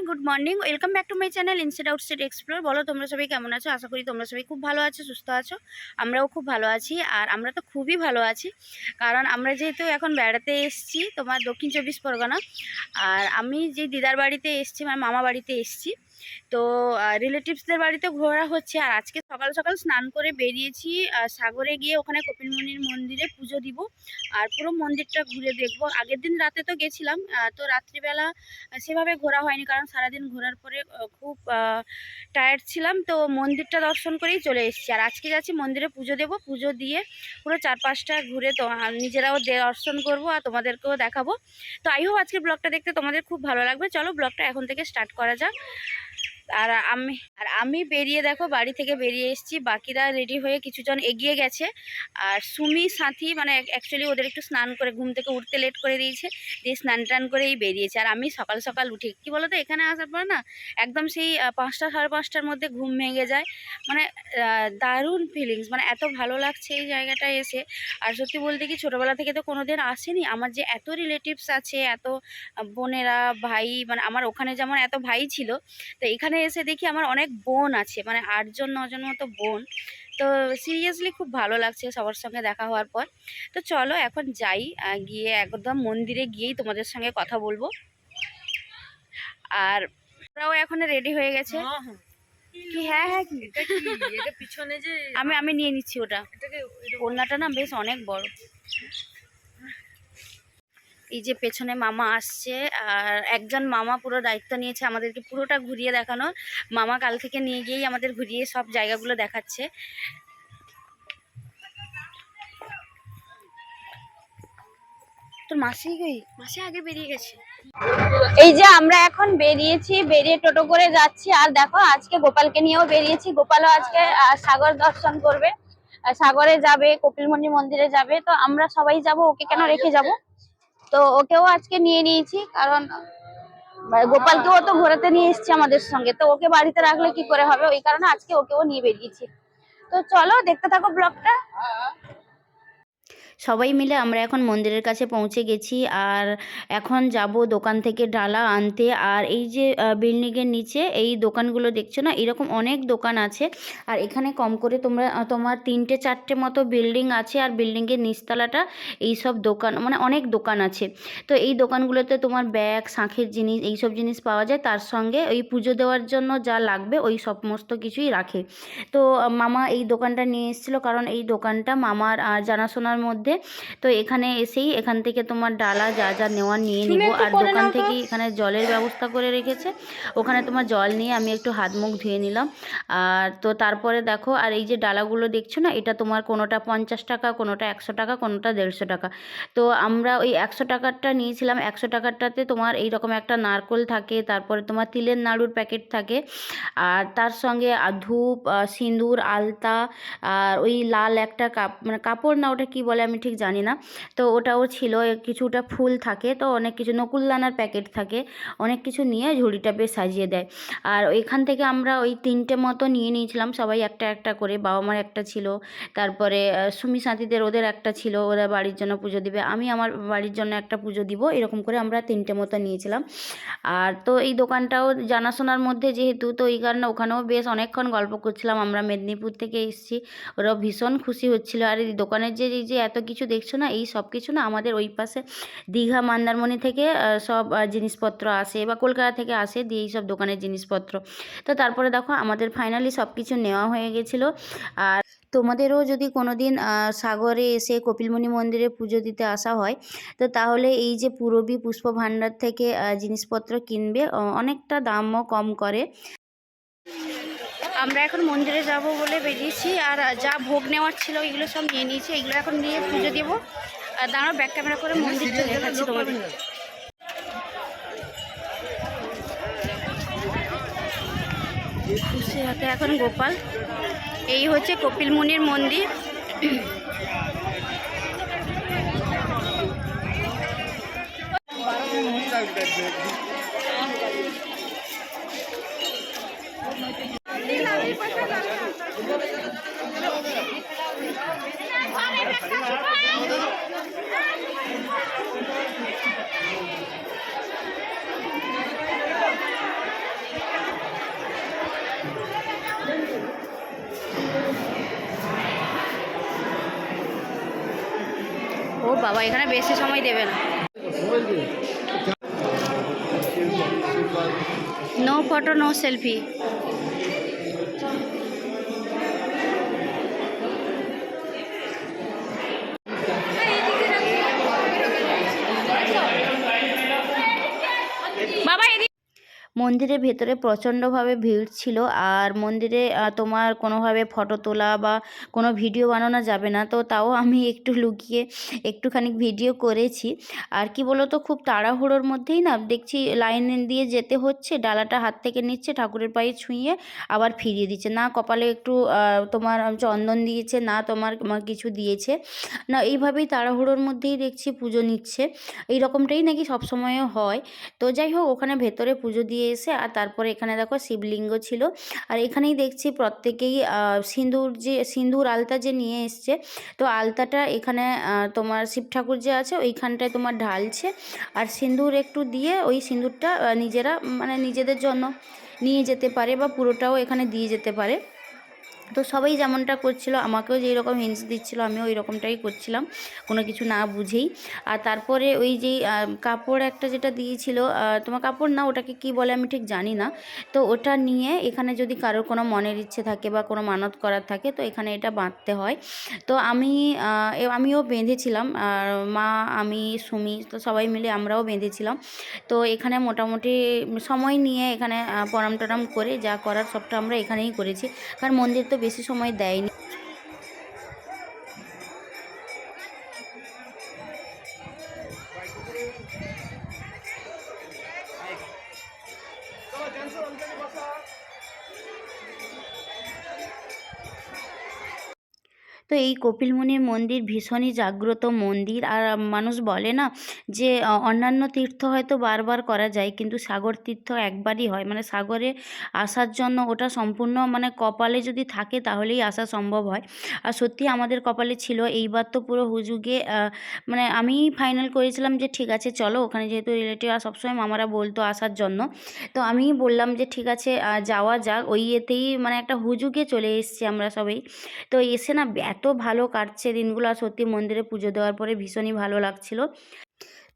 Good morning, welcome back to my channel inside outside explore. বলো তোমরা সবাই কেমন আছো? আশা করি তোমরা সবাই খুব ভালো আছো, সুস্থ আছো। আমরাও খুব ভালো আছি, আর আমরা তো খুবই ভালো আছি, কারণ আমরা যেহেতু এখন বেড়াতে এসেছি তোমার দক্ষিণ চব্বিশ পরগনা। আর আমি যে দিদার বাড়িতে এসেছি, মানে মামা বাড়িতে এসেছি, তো রিলেটিভসদের বাড়িতে ঘোরা হচ্ছে। আর আজকে সকাল সকাল স্নান করে বেরিয়েছি সাগরে গিয়ে ওখানে কপিলমুনির মন্দিরে পুজো দিব, আর পুরো মন্দিরটা ঘুরে দেখবো। আগের দিন রাতে তো গেছিলাম, তো রাত্রিবেলা সেভাবে ঘোরা হয়নি, কারণ সারাদিন ঘোরার পরে খুব টায়ার্ড ছিলাম, তো মন্দিরটা দর্শন করেই চলে এসেছি। আর আজকে যাচ্ছি মন্দিরে পুজো দেব, পুজো দিয়ে পুরো চারপাশটা ঘুরে তো নিজেরাও দর্শন করব আর তোমাদেরকেও দেখাবো। তো আই হোপ আজকের ব্লগটা দেখতে তোমাদের খুব ভালো লাগবে। চলো ব্লগটা এখন থেকে স্টার্ট করা যাক। আর আমি বেরিয়ে দেখো বাড়ি থেকে বেরিয়ে এসেছি, বাকিরা রেডি হয়ে কিছুজন এগিয়ে গেছে। আর সুমি সাথী মানে অ্যাকচুয়ালি ওদের একটু স্নান করে ঘুম থেকে উঠতে লেট করে দিয়েছে, দিয়ে স্নান টান করেই বেরিয়েছে। আর আমি সকাল সকাল উঠে কি বলো তো, এখানে আসার পর না একদম সেই 5টা সাড়ে 5টার মধ্যে ঘুম ভেঙে যায়। মানে দারুণ ফিলিংস, মানে এত ভালো লাগছে এই জায়গাটায় এসে। আর সত্যি বলতে কি, ছোটোবেলা থেকে তো কোনোদিন আসেনি। আমার যে এত রিলেটিভস আছে, এত বোনেরা ভাই, মানে আমার ওখানে যেমন এত ভাই ছিল, তো এখানে এসে দেখি আমার অনেক বোন আছে, মানে 8জন 9জন মতো বোন। তো সিরিয়াসলি খুব ভালো লাগছে সবার সঙ্গে দেখা হওয়ার পর। তো চলো এখন যাই, গিয়ে একদম মন্দিরে গিয়েই তোমাদের সঙ্গে কথা বলবো। আর ওরাও এখন রেডি হয়ে গেছে। কি হ্যাঁ হ্যাঁ কি এটা পিছনে যে আমি নিয়ে নিচ্ছি ওটা। ওড়নাটা না বেশ অনেক বড়। এই যে পেছনে মামা আসছে, আর একজন মামা পুরো দায়িত্ব নিয়েছে আমাদেরকে পুরোটা ঘুরিয়ে দেখানোর। মামা কাল থেকে নিয়ে গিয়েই আমাদের ঘুরিয়ে সব জায়গাগুলো দেখাচ্ছে। তোর মাসি আগে বেরিয়ে গেছে। এই যে আমরা এখন বেরিয়েছি, বেরিয়ে টোটো করে যাচ্ছি। আর দেখো আজকে গোপালকে নিয়েও বেরিয়েছি, গোপালও আজকে সাগর দর্শন করবে, সাগরে যাবে, কপিলমুনি মন্দিরে যাবে। তো আমরা সবাই যাব, ওকে কেন রেখে যাব? তো ওকেও আজকে নিয়ে নিয়েছি, কারণ গোপালকেও তো ঘোরাতে নিয়ে এসেছি আমাদের সঙ্গে, তো ওকে বাড়িতে রাখলে কি করে হবে, ওই কারণে আজকে ওকেও নিয়ে বেরিয়েছি। তো চলো দেখতে থাকো ব্লগটা। সবাই মিলে আমরা এখন মন্দিরের কাছে পৌঁছে গেছি, আর এখন যাব দোকান থেকে ডালা আনতে। আর এই যে বিল্ডিংয়ের নিচে এই দোকানগুলো দেখছো না, এরকম অনেক দোকান আছে। আর এখানে কম করে তোমার 3টে 4টে মতো বিল্ডিং আছে, আর বিল্ডিংয়ের নিচতলাটা এই সব দোকান, মানে অনেক দোকান আছে। তো এই দোকানগুলোতে তোমার ব্যাগ, শাঁখের জিনিস, এই সব জিনিস পাওয়া যায়। তার সঙ্গে ওই পুজো দেওয়ার জন্য যা লাগবে ওই সমস্ত কিছুই রাখে। তো মামা এই দোকানটা নিয়ে এসেছিলো, কারণ এই দোকানটা মামার জানাশোনার মধ্যে। তো এখানে এসেই এখান থেকে তোমার ডালা যা যা নেওয়া নিয়ে নিব। আর দোকান থেকেই এখানে জলের ব্যবস্থা করে রেখেছে, ওখানে তোমার জল নিয়ে আমি একটু হাত মুখ ধুয়ে নিলাম। আর তো তারপরে দেখো, আর এই যে ডালাগুলো দেখছো না, এটা তোমার কোনোটা 50 টাকা, কোনোটা 100 টাকা, কোনোটা 150 টাকা। তো আমরা ওই 100 টাকারটা নিয়েছিলাম। 100 টাকারটাতে তোমার এইরকম একটা নারকোল থাকে, তারপরে তোমার তিলের নাড়ুর প্যাকেট থাকে, আর তার সঙ্গে ধূপ, সিঁদুর, আলতা, আর ওই লাল একটা মানে কাপড় না, ওটা কি বলে আমি ঠিক জানি না। তো ওটাও ছিল, কিছুটা ফুল থাকে, তো অনেক কিছু নকুলদানার প্যাকেট থাকে, অনেক কিছু নিয়ে ঝুড়িটা বেশ সাজিয়ে দেয়। আর এখান থেকে আমরা ওই 3টে মতো নিয়ে নিয়েছিলাম, সবাই একটা একটা করে। বাবা মার একটা ছিল, তারপরে সুমি সাথীদের ওদের একটা ছিল, ওরা বাড়ির জন্য পুজো দিবে, আমি আমার বাড়ির জন্য একটা পুজো দিব, এরকম করে আমরা 3টে মতো নিয়েছিলাম। আর তো এই দোকানটাও জানাশোনার মধ্যে যেহেতু, তো এই কারণে ওখানেও বেশ অনেকক্ষণ গল্প করছিলাম। আমরা মেদিনীপুর থেকে এসেছি, ওরাও ভীষণ খুশি হচ্ছিল। আর এই দোকানের যে এত কিছু দেখছো না, এই সব কিছু না আমাদের ওই পাশে দীঘা মন্দারমণি থেকে সব জিনিসপত্র আসে, বা কলকাতা থেকে আসে, দিয়ে এই সব দোকানের জিনিসপত্র। তো তারপরে দেখো আমাদের ফাইনালি সব কিছু নেওয়া হয়ে গেছিলো। আর তোমাদেরও যদি কোনো দিন সাগরে এসে কপিলমুনি মন্দিরে পুজো দিতে আসা হয়, তো তাহলে এই যে পূরবী পুষ্প ভাণ্ডার থেকে জিনিসপত্র কিনবে, অনেকটা দামও কম করে। আমরা এখন মন্দিরে যাব বলে বেরিয়েছি, আর যা ভোগ নেওয়ার ছিল এগুলো সব নিয়ে নিয়েছি, এগুলো এখন নিয়ে পুজো দেবো। আর দাঁড়াও ব্যাক ক্যামেরা করে মন্দিরটা দেখাচ্ছি তোমাদের। খুশি হাতে এখন গোপাল, এই হচ্ছে কপিলমুনির মন্দির। ও বাবা, এখানে বেশি সময় দেবে না। No photo no selfie. বাবা মন্দিরের ভেতরে প্রচণ্ডভাবে ভিড় ছিল, আর মন্দিরে তোমার কোনোভাবে ফটো তোলা বা কোনো ভিডিও বানানো যাবে না, তো তাও আমি একটু লুকিয়ে একটুখানি ভিডিও করেছি। আর কি বলো তো, খুব তাড়াহুড়োর মধ্যেই না দেখছি লাইন দিয়ে যেতে হচ্ছে, ডালাটা হাত থেকে নিচ্ছে, ঠাকুরের পায়ে ছুঁয়ে আবার ফিরিয়ে দিচ্ছে, না কপালে একটু তোমার চন্দন দিয়েছে, না তোমার কিছু দিয়েছে না, এইভাবেই তাড়াহুড়োর মধ্যেই দেখছি পুজো নিচ্ছে। এই রকমটাই নাকি সবসময়ও হয়। তো যাই হোক, ওখানে ভেতরে পুজো দিয়ে এসে আর তারপরে এখানে দেখো শিবলিঙ্গ ছিল, আর এখানেই দেখছি প্রত্যেকেই সিঁদুর আলতা যে নিয়ে এসছে, তো আলতাটা এখানে তোমার শিব ঠাকুর যে আছে ওইখানটায় তোমার ঢালছে, আর সিঁদুর একটু দিয়ে ওই সিঁদুরটা নিজেরা মানে নিজেদের জন্য নিয়ে যেতে পারে বা পুরোটাও এখানে দিয়ে যেতে পারে। তো সবাই যেমনটা করছিল, আমাকেও যেই রকম হিন্টস দিচ্ছিল আমিও ওই রকমটাই করছিলাম, কোনো কিছু না বুঝেই। আর তারপরে ওই যেই কাপড় একটা যেটা দিয়েছিল, তোমার কাপড় না, ওটাকে কি বলে আমি ঠিক জানি না, তো ওটা নিয়ে এখানে যদি কারোর কোনো মনের ইচ্ছে থাকে বা কোনো মানত করার থাকে তো এখানে এটা বাঁধতে হয়। তো আমিও বেঁধেছিলাম, আর মা, আমি, সুমি, তো সবাই মিলে আমরাও বেঁধেছিলাম। তো এখানে মোটামুটি সময় নিয়ে এখানে প্রণাম টনাম করে যা করার সবটা আমরা এখানেই করেছি, কারণ মন্দির তো বেশি সময় দেয়নি। তো এই কপিলমুনির মন্দির ভীষণই জাগ্রত মন্দির। আর মানুষ বলে না যে অন্যান্য তীর্থ হয়তো বারবার করা যায়, কিন্তু সাগর তীর্থ একবারই হয়, মানে সাগরে আসার জন্য ওটা সম্পূর্ণ মানে কপালে যদি থাকে তাহলেই আসা সম্ভব হয়। আর সত্যি আমাদের কপালে ছিল, এইবার তো পুরো হুজুগে মানে আমি ফাইনাল করেছিলাম যে ঠিক আছে চলো, ওখানে যেহেতু রিলেটিভ আর সবসময় মামারা বলতো আসার জন্য, তো আমি বললাম যে ঠিক আছে যাওয়া যাক, ওই ইয়েতেই মানে একটা হুজুগে চলে এসেছি আমরা সবাই। তো এসে না এত ভালো কাটছে দিনগুলো, আর সত্যি মন্দিরে পুজো দেওয়ার পরে ভীষণই ভালো লাগছিল।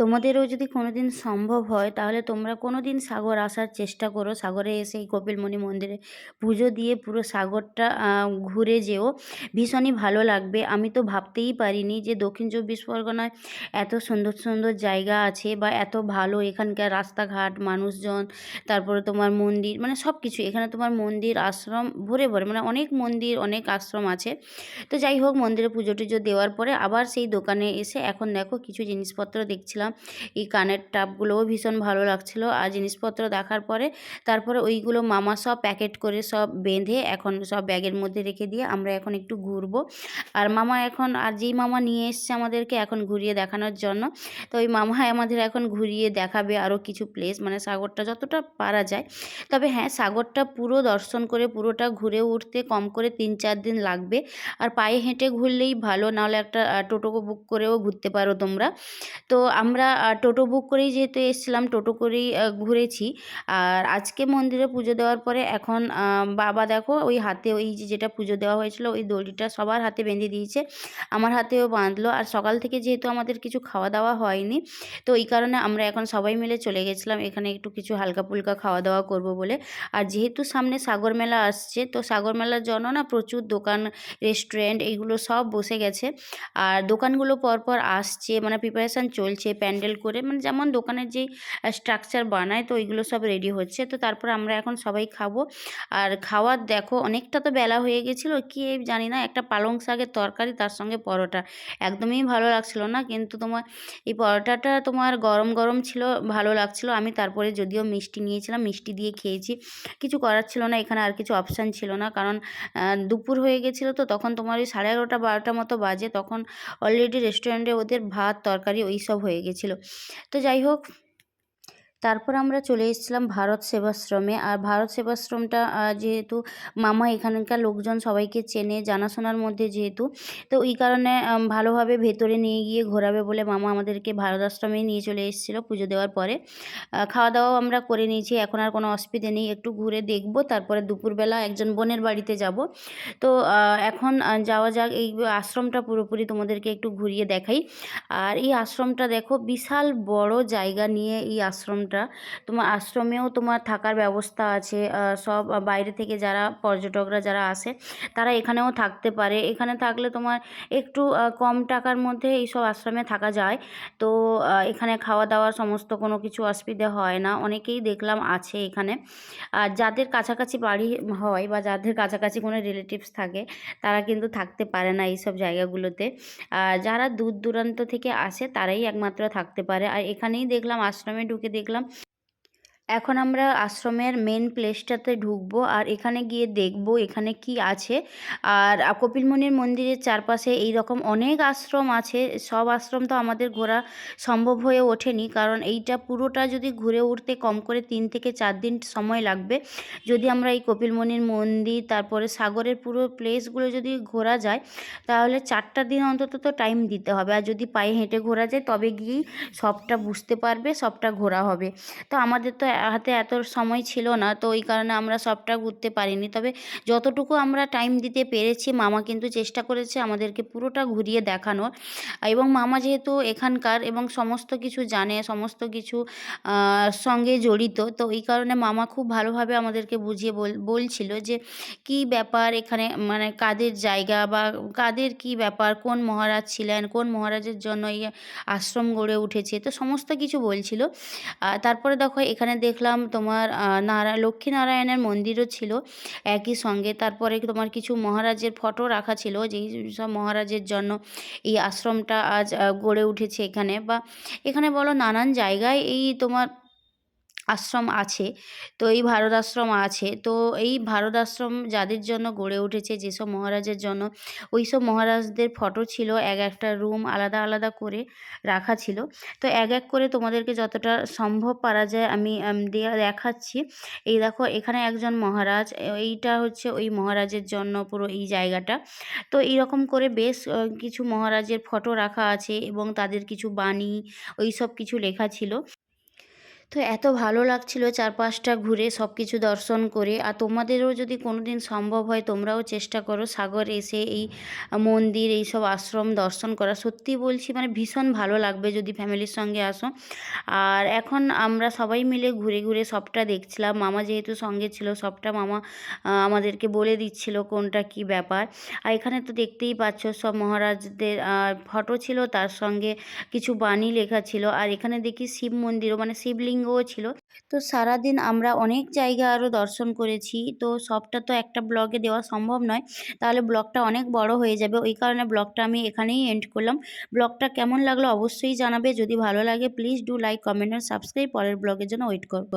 তোমাদেরও যদি কোনো দিন সম্ভব হয় তাহলে তোমরা কোনো দিন সাগর আসার চেষ্টা করো, সাগরে এসে এই কপিলমুনি মন্দিরে পুজো দিয়ে পুরো সাগরটা ঘুরে যেও, ভীষণই ভালো লাগবে। আমি তো ভাবতেই পারিনি যে দক্ষিণ চব্বিশ পরগনায় এত সুন্দর সুন্দর জায়গা আছে বা এত ভালো এখানকার রাস্তাঘাট, মানুষজন, তারপরে তোমার মন্দির, মানে সব কিছু এখানে তোমার মন্দির আশ্রম ভরে ভরে, মানে অনেক মন্দির অনেক আশ্রম আছে। তো যাই হোক, মন্দিরে পুজো টুজো দেওয়ার পরে আবার সেই দোকানে এসে এখন দেখো কিছু জিনিসপত্র দেখছিলাম, এই কানের টাপগুলোও ভীষণ ভালো লাগছিলো। আর জিনিসপত্র দেখার পরে তারপরে ওইগুলো মামা সব প্যাকেট করে সব বেঁধে এখন সব ব্যাগের মধ্যে রেখে দিয়ে আমরা এখন একটু ঘুরবো। আর মামা এখন, আর যেই মামা নিয়ে এসছে আমাদেরকে এখন ঘুরিয়ে দেখানোর জন্য, তো ওই মামা আমাদের এখন ঘুরিয়ে দেখাবে আরও কিছু প্লেস, মানে সাগরটা যতটা পারা যায়। তবে হ্যাঁ, সাগরটা পুরো দর্শন করে পুরোটা ঘুরে উঠতে কম করে 3-4 দিন লাগবে, আর পায়ে হেঁটে ঘুরলেই ভালো, নাহলে একটা টোটো বুক করেও ঘুরতে পারো তোমরা। তো আমরা টোটো বুক করেই যেহেতু এসেছিলাম, টোটো করেই ঘুরেছি। আর আজকে মন্দিরে পুজো দেওয়ার পরে এখন বাবা দেখো ওই হাতে ওই যেটা পুজো দেওয়া হয়েছিল ওই দড়িটা সবার হাতে বেঁধে দিয়েছে, আমার হাতেও বাঁধলো। আর সকাল থেকে যেহেতু আমাদের কিছু খাওয়া দাওয়া হয়নি, তো এই কারণে আমরা এখন সবাই মিলে চলে গেছিলাম এখানে একটু কিছু হালকা ফুলকা খাওয়া দাওয়া করব বলে। আর যেহেতু সামনে সাগর মেলা আসছে, তো সাগর মেলার জন্য না প্রচুর দোকান, রেস্টুরেন্ট এইগুলো সব বসে গেছে, আর দোকানগুলো পরপর আসছে, মানে প্রিপারেশান চলছে প্যান্ডেল করে, মানে যেমন দোকানের যেই স্ট্রাকচার বানায় তো ওইগুলো সব রেডি হচ্ছে। তো তারপর আমরা এখন সবাই খাবো। আর খাওয়ার দেখো অনেকটা তো বেলা হয়ে গেছিলো, কি জানি না, একটা পালং শাকের তরকারি তার সঙ্গে পরোটা, একদমই ভালো লাগছিল না, কিন্তু তোমার এই পরোটাটা তোমার গরম গরম ছিল, ভালো লাগছিল। আমি তারপরে যদিও মিষ্টি নিয়েছিলাম, মিষ্টি দিয়ে খেয়েছি, কিছু করার ছিল না, এখানে আর কিছু অপশান ছিল না, কারণ দুপুর হয়ে গেছিলো, তো তখন তোমার ওই 11:30-12টা মতো বাজে, তখন অলরেডি রেস্টুরেন্টে ওদের ভাত তরকারি ওই সব হয়ে গেছিলো। তো যাই হোক, তারপর আমরা চলে এসেছিলাম ভারত সেবাশ্রমে। আর ভারত সেবাশ্রমটা যেহেতু মামা এখানকার লোকজন সবাইকে চেনে, জানাশোনার মধ্যে যেহেতু, তো এই কারণে ভালোভাবে ভেতরে নিয়ে গিয়ে ঘোরাবে বলে মামা আমাদেরকে ভারত আশ্রমেই নিয়ে চলে এসেছিল পুজো দেওয়ার পরে। খাওয়া-দাওয়াও আমরা করে নিয়েছি। এখন আর কোনো অসুবিধে নেই। একটু ঘুরে দেখব। তারপরে দুপুরবেলা একজন বোনের বাড়িতে যাব। তো এখন যাওয়া যাক। এই আশ্রমটা পুরোপুরি তোমাদেরকে একটু ঘুরিয়ে দেখাই। আর এই আশ্রমটা দেখো, বিশাল বড় জায়গা নিয়ে এই আশ্রমটা। তোমার আশ্রমেও তোমার থাকার ব্যবস্থা আছে। সব বাইরে থেকে যারা পর্যটকরা যারা আসে তারা এখানেও থাকতে পারে। এখানে থাকলে তোমার একটু কম টাকার মধ্যে এইসব আশ্রমে থাকা যায়। তো এখানে খাওয়া-দাওয়া সমস্ত কোনো কিছু অসুবিধে হয় না। অনেকেই দেখলাম আছে এখানে। আর যাদের কাছাকাছি বাড়ি হয় বা যাদের কাছাকাছি কোনো রিলেটিভস থাকে, তারা কিন্তু থাকতে পারে না এইসব জায়গাগুলোতে। যারা দূর দূরান্ত থেকে আসে তারাই একমাত্র থাকতে পারে। আর এখানেই দেখলাম, আশ্রমে ঢুকে দেখলাম এখন আমরা আশ্রমের মেন প্লেসটাতে ঢুকবো আর এখানে গিয়ে দেখবো এখানে কি আছে। আর কপিল মুনির মন্দিরের চারপাশে এই রকম অনেক আশ্রম আছে। সব আশ্রম তো আমাদের ঘোরা সম্ভব হয়ে ওঠেনি, কারণ এইটা পুরোটা যদি ঘুরে উঠতে কম করে 3 থেকে 4 দিন সময় লাগবে। যদি আমরা এই কপিল মুনির মন্দির, তারপরে সাগরের পুরো প্লেসগুলো যদি ঘোরা যায়, তাহলে 4টা দিন অন্তত তো টাইম দিতে হবে। আর যদি পায়ে হেঁটে ঘোরা যায় তবে গিয়েই সবটা বুঝতে পারবে, সবটা ঘোরা হবে। তো আমাদের তো হাতে এত সময় ছিল না, তো ওই কারণে আমরা সবটা ঘুরতে পারিনি। তবে যতটুকু আমরা টাইম দিতে পেরেছি, মামা কিন্তু চেষ্টা করেছে আমাদেরকে পুরোটা ঘুরিয়ে দেখানোর। এবং মামা যেহেতু এখানকার এবং সমস্ত কিছু জানে, সমস্ত কিছু সঙ্গে জড়িত, তো এই কারণে মামা খুব ভালোভাবে আমাদেরকে বুঝিয়ে বলছিল যে কী ব্যাপার এখানে, মানে কাদের জায়গা বা কাদের কী ব্যাপার, কোন মহারাজ ছিলেন, কোন মহারাজের জন্য এই আশ্রম গড়ে উঠেছে, তো সমস্ত কিছু বলছিল। তারপরে দেখো এখানে দেখলাম তোমার লক্ষ্মীনারায়ণের মন্দিরও ছিল একই সঙ্গে। তারপরে তোমার কিছু মহারাজের ফটো রাখা ছিল, যেই সব মহারাজের জন্য এই আশ্রমটা আজ গড়ে উঠেছে এখানে। বা এখানে বলো নানান জায়গায় এই তোমার আশ্রম আছে। তো এই ভারত আশ্রম আছে। তো এই ভারত আশ্রম যাদের জন্য গড়ে উঠেছে, যেসব মহারাজের জন্য, ওইসব মহারাজদের ফটো ছিল এক একটা রুম আলাদা আলাদা করে রাখা ছিল। তো এক এক করে তোমাদেরকে যতটা সম্ভব পারা যায় আমি দেখাচ্ছি। এই দেখো এখানে একজন মহারাজ, এইটা হচ্ছে ওই মহারাজের জন্য পুরো এই জায়গাটা। তো এইরকম করে বেশ কিছু মহারাজের ফটো রাখা আছে এবং তাদের কিছু বাণী, ওইসব কিছু লেখা ছিল। তো এত ভালো লাগছিল চারপাশটা ঘুরে সব কিছু দর্শন করে। আর তোমাদেরও যদি কোনো দিন সম্ভব হয়, তোমরাও চেষ্টা করো সাগর এসে এই মন্দির, এইসব আশ্রম দর্শন করা। সত্যি বলছি, মানে ভীষণ ভালো লাগবে যদি ফ্যামিলির সঙ্গে আসো। আর এখন আমরা সবাই মিলে ঘুরে ঘুরে সবটা দেখছিলাম। মামা যেহেতু সঙ্গে ছিল, সবটা মামা আমাদেরকে বলে দিচ্ছিল কোনটা কি ব্যাপার। আর এখানে তো দেখতেই পাচ্ছ সব মহারাজদের ফটো ছিল, তার সঙ্গে কিছু বাণী লেখা ছিল। আর এখানে দেখি শিব মন্দিরও, মানে শিবলিঙ্গও ছিল। তো সারাদিন আমরা অনেক জায়গা আরও দর্শন করেছি। তো সবটা তো একটা ব্লগে দেওয়া সম্ভব নয়, তাহলে ব্লগটা অনেক বড় হয়ে যাবে। ওই কারণে ব্লগটা আমি এখানেই এন্ড করলাম। ব্লগটা কেমন লাগলো অবশ্যই জানাবে। যদি ভালো লাগে প্লিজ ডু লাইক, কমেন্ট আর সাবস্ক্রাইব। পরের ব্লগের জন্য ওয়েট করব।